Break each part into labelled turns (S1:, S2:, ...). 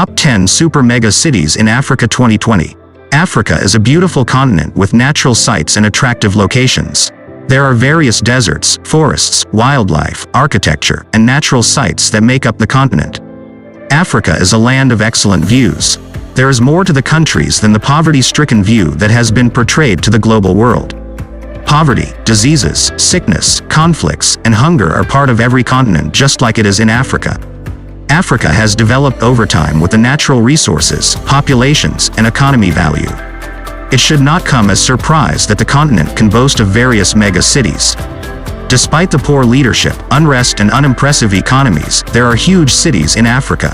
S1: Top 10 Super Mega Cities in Africa 2020. Africa is a beautiful continent with natural sights and attractive locations. There are various deserts, forests, wildlife, architecture, and natural sights that make up the continent. Africa is a land of excellent views. There is more to the countries than the poverty-stricken view that has been portrayed to the global world. Poverty, diseases, sickness, conflicts, and hunger are part of every continent just like it is in Africa. Africa has developed over time with the natural resources, populations, and economy value. It should not come as surprise that the continent can boast of various mega cities. Despite the poor leadership, unrest, and unimpressive economies, there are huge cities in Africa.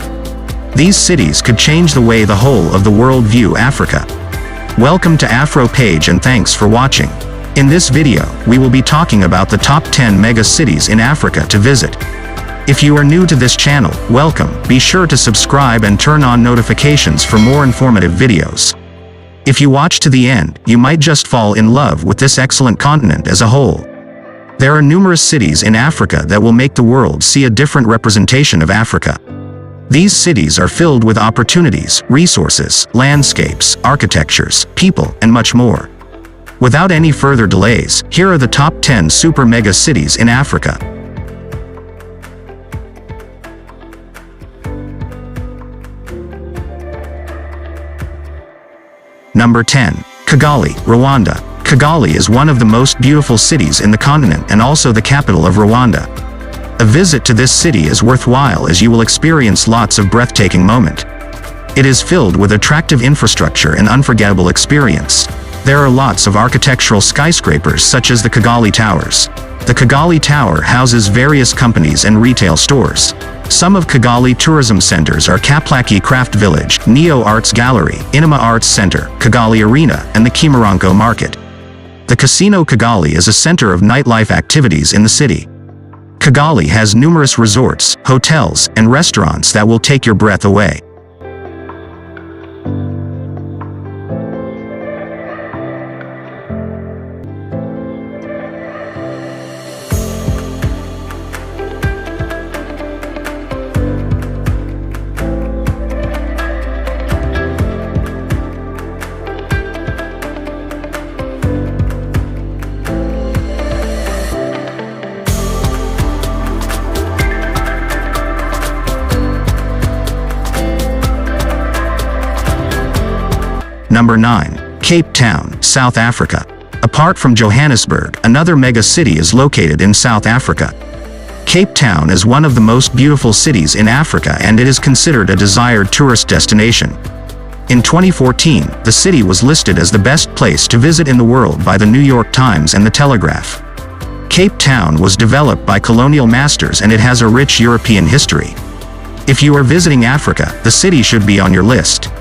S1: These cities could change the way the whole of the world view Africa. Welcome to Afro Page and thanks for watching. In this video, we will be talking about the top 10 mega cities in Africa to visit. If you are new to this channel, welcome. Be sure to subscribe and turn on notifications for more informative videos. If you watch to the end, you might just fall in love with this excellent continent as a whole. There are numerous cities in Africa that will make the world see a different representation of Africa. These cities are filled with opportunities, resources, landscapes, architectures, people, and much more. Without any further delays, here are the top 10 super mega cities in Africa. Number 10. Kigali, Rwanda. Kigali is one of the most beautiful cities in the continent and also the capital of Rwanda. A visit to this city is worthwhile as you will experience lots of breathtaking moments. It is filled with attractive infrastructure and unforgettable experience. There are lots of architectural skyscrapers such as the Kigali Towers. The Kigali Tower houses various companies and retail stores. Some of Kigali tourism centers are Kaplaki Craft Village, Neo Arts Gallery, Inama Arts Center, Kigali Arena, and the Kimironko Market. The Casino Kigali is a center of nightlife activities in the city. Kigali has numerous resorts, hotels, and restaurants that will take your breath away. Number 9. Cape Town, South Africa. Apart from Johannesburg, another mega city is located in South Africa. Cape Town is one of the most beautiful cities in Africa and it is considered a desired tourist destination. In 2014, the city was listed as the best place to visit in the world by the New York Times and the Telegraph. Cape Town was developed by colonial masters and it has a rich European history. If you are visiting Africa, the city should be on your list.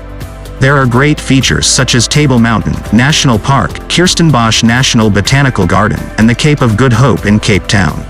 S1: There are great features such as Table Mountain National Park, Kirstenbosch National Botanical Garden, and the Cape of Good Hope in Cape Town.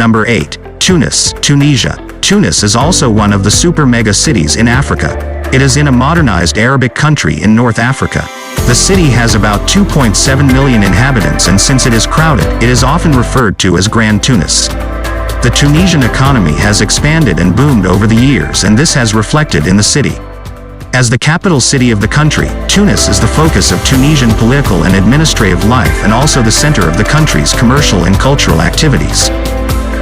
S1: Number 8. Tunis, Tunisia. Tunis is also one of the super mega cities in Africa. It is in a modernized Arabic country in North Africa. The city has about 2.7 million inhabitants and since it is crowded, it is often referred to as Grand Tunis. The Tunisian economy has expanded and boomed over the years and this has reflected in the city. As the capital city of the country, Tunis is the focus of Tunisian political and administrative life and also the center of the country's commercial and cultural activities.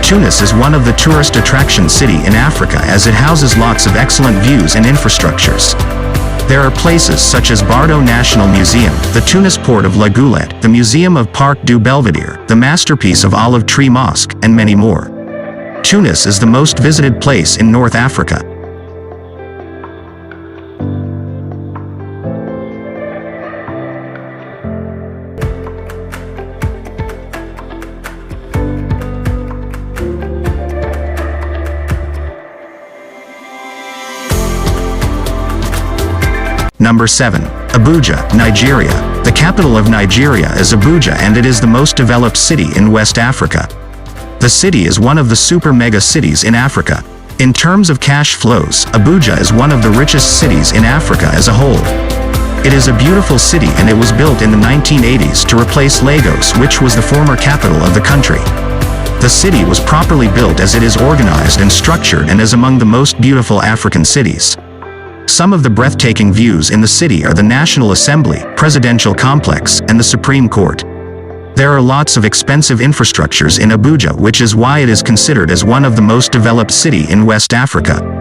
S1: Tunis is one of the tourist attraction city in Africa as it houses lots of excellent views and infrastructures. There are places such as Bardo National Museum, the Tunis port of La Goulette, the Museum of Parc du Belvedere, the masterpiece of Olive Tree Mosque, and many more. Tunis is the most visited place in North Africa. Number 7. Abuja, Nigeria. The capital of Nigeria is Abuja, and it is the most developed city in West Africa. The city is one of the super mega cities in Africa. In terms of cash flows, Abuja is one of the richest cities in Africa as a whole. It is a beautiful city, and it was built in the 1980s to replace Lagos, which was the former capital of the country. The city was properly built as it is organized and structured and is among the most beautiful African cities. Some of the breathtaking views in the city are the National Assembly, Presidential Complex, and the Supreme Court. There are lots of expensive infrastructures in Abuja, which is why it is considered as one of the most developed city in West Africa.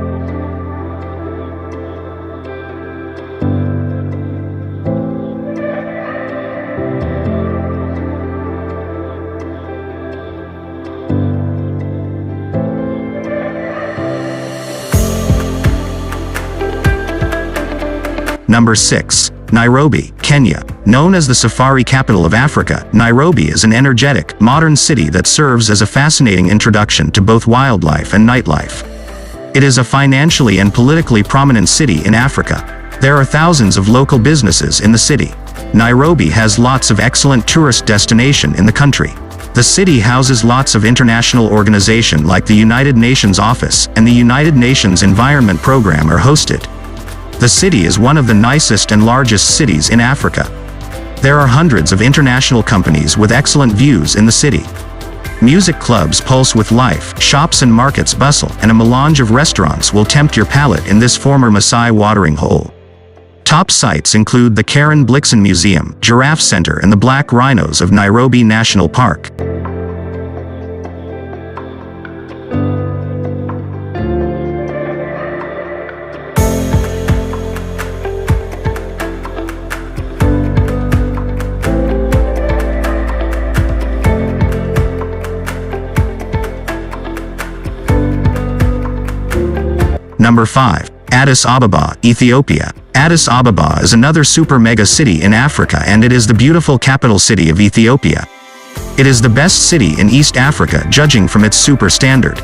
S1: Number 6. Nairobi, Kenya. Known as the safari capital of Africa, Nairobi is an energetic, modern city that serves as a fascinating introduction to both wildlife and nightlife. It is a financially and politically prominent city in Africa. There are thousands of local businesses in the city. Nairobi has lots of excellent tourist destinations in the country. The city houses lots of international organizations like the United Nations Office and the United Nations Environment Program are hosted. The city is one of the nicest and largest cities in Africa. There are hundreds of international companies with excellent views in the city. Music clubs pulse with life, shops and markets bustle, and a melange of restaurants will tempt your palate in this former Maasai watering hole. Top sites include the Karen Blixen Museum, Giraffe Center, and the Black Rhinos of Nairobi National Park. Number 5. Addis Ababa, Ethiopia. Addis Ababa is another super mega city in Africa, and it is the beautiful capital city of Ethiopia. It is the best city in East Africa judging from its super standard.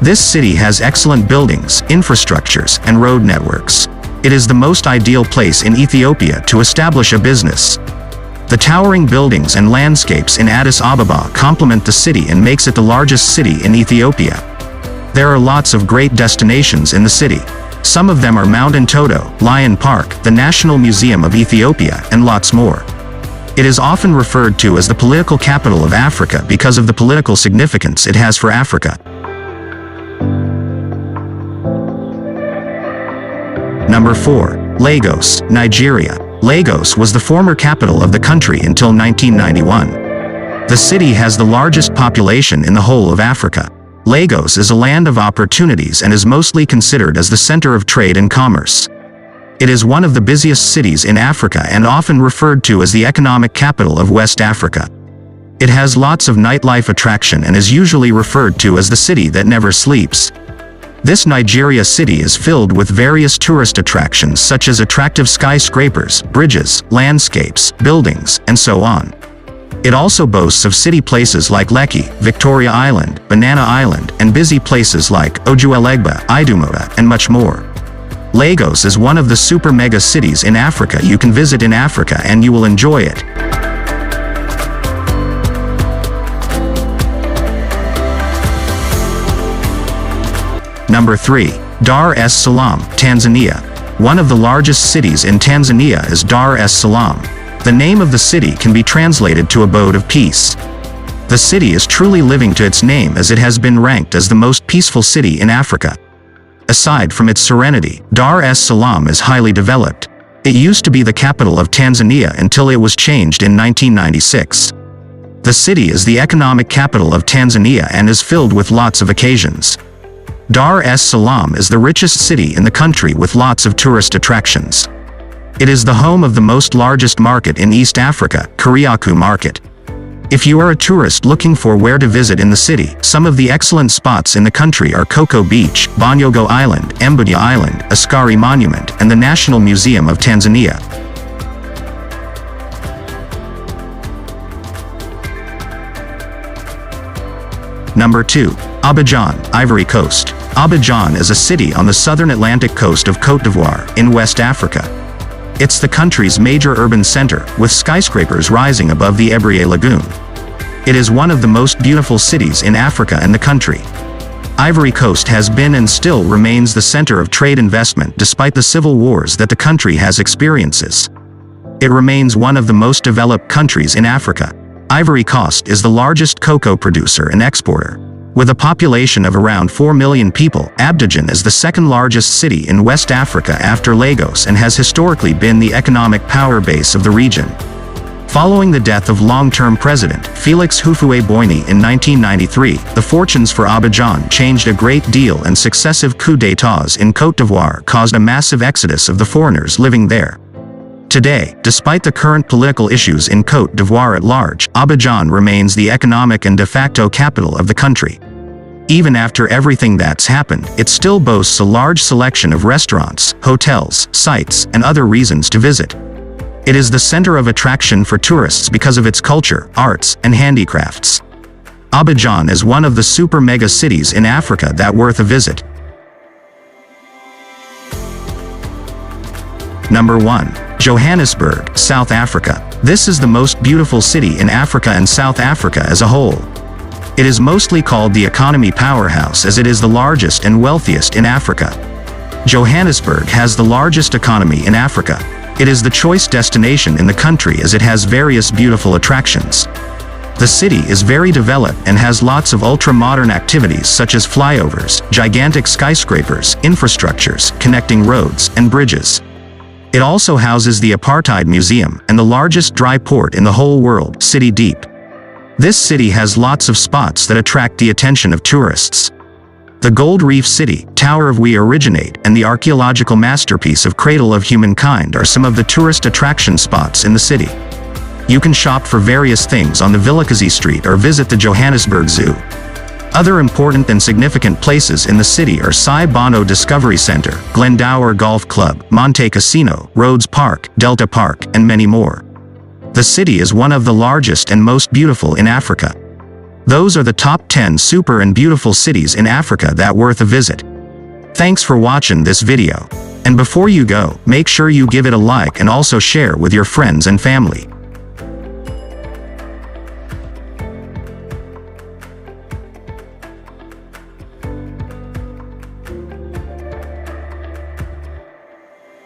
S1: This city has excellent buildings, infrastructures, and road networks. It is the most ideal place in Ethiopia to establish a business. The towering buildings and landscapes in Addis Ababa complement the city and makes it the largest city in Ethiopia. There are lots of great destinations in the city. Some of them are Mount Entoto, Lion Park, the National Museum of Ethiopia, and lots more. It is often referred to as the political capital of Africa because of the political significance it has for Africa. Number 4. Lagos, Nigeria. Lagos was the former capital of the country until 1991. The city has the largest population in the whole of Africa. Lagos is a land of opportunities and is mostly considered as the center of trade and commerce. It is one of the busiest cities in Africa and often referred to as the economic capital of West Africa. It has lots of nightlife attraction and is usually referred to as the city that never sleeps. This Nigeria city is filled with various tourist attractions such as attractive skyscrapers, bridges, landscapes, buildings, and so on. It also boasts of city places like Lekki, Victoria Island, Banana Island, and busy places like Ojuelegba, Idumota, and much more. Lagos is one of the super mega cities in Africa you can visit in Africa, and you will enjoy it. Number 3. Dar es Salaam, Tanzania. One of the largest cities in Tanzania is Dar es Salaam. The name of the city can be translated to abode of peace. The city is truly living to its name as it has been ranked as the most peaceful city in Africa. Aside from its serenity, Dar es Salaam is highly developed. It used to be the capital of Tanzania until it was changed in 1996. The city is the economic capital of Tanzania and is filled with lots of occasions. Dar es Salaam is the richest city in the country with lots of tourist attractions. It is the home of the most largest market in East Africa, Kariakoo Market. If you are a tourist looking for where to visit in the city, some of the excellent spots in the country are Coco Beach, Bonyogo Island, Mbuya Island, Askari Monument, and the National Museum of Tanzania. Number 2. Abidjan, Ivory Coast. Abidjan is a city on the southern Atlantic coast of Côte d'Ivoire, in West Africa. It's the country's major urban center, with skyscrapers rising above the Ebrié Lagoon. It is one of the most beautiful cities in Africa and the country. Ivory Coast has been and still remains the center of trade investment despite the civil wars that the country has experienced. It remains one of the most developed countries in Africa. Ivory Coast is the largest cocoa producer and exporter. With a population of around 4 million people, Abidjan is the second largest city in West Africa after Lagos and has historically been the economic power base of the region. Following the death of long-term president Félix Houphouët-Boigny in 1993, the fortunes for Abidjan changed a great deal and successive coups d'états in Côte d'Ivoire caused a massive exodus of the foreigners living there. Today, despite the current political issues in Côte d'Ivoire at large, Abidjan remains the economic and de facto capital of the country. Even after everything that's happened, it still boasts a large selection of restaurants, hotels, sites, and other reasons to visit. It is the center of attraction for tourists because of its culture, arts, and handicrafts. Abidjan is one of the super mega cities in Africa that worth a visit. Number 1. Johannesburg, South Africa. This is the most beautiful city in Africa and South Africa as a whole. It is mostly called the economy powerhouse as it is the largest and wealthiest in Africa. Johannesburg has the largest economy in Africa. It is the choice destination in the country as it has various beautiful attractions. The city is very developed and has lots of ultra-modern activities such as flyovers, gigantic skyscrapers, infrastructures, connecting roads, and bridges. It also houses the Apartheid Museum and the largest dry port in the whole world, City Deep. This city has lots of spots that attract the attention of tourists. The Gold Reef City, Tower of We Originate, and the archaeological masterpiece of Cradle of Humankind are some of the tourist attraction spots in the city. You can shop for various things on the Vilakazi Street or visit the Johannesburg Zoo. Other important and significant places in the city are Sai Bono Discovery Center, Glendower Golf Club, Monte Casino, Rhodes Park, Delta Park, and many more. The city is one of the largest and most beautiful in Africa. Those are the top 10 super and beautiful cities in Africa that worth a visit. Thanks for watching this video. And before you go, make sure you give it a like and also share with your friends and family.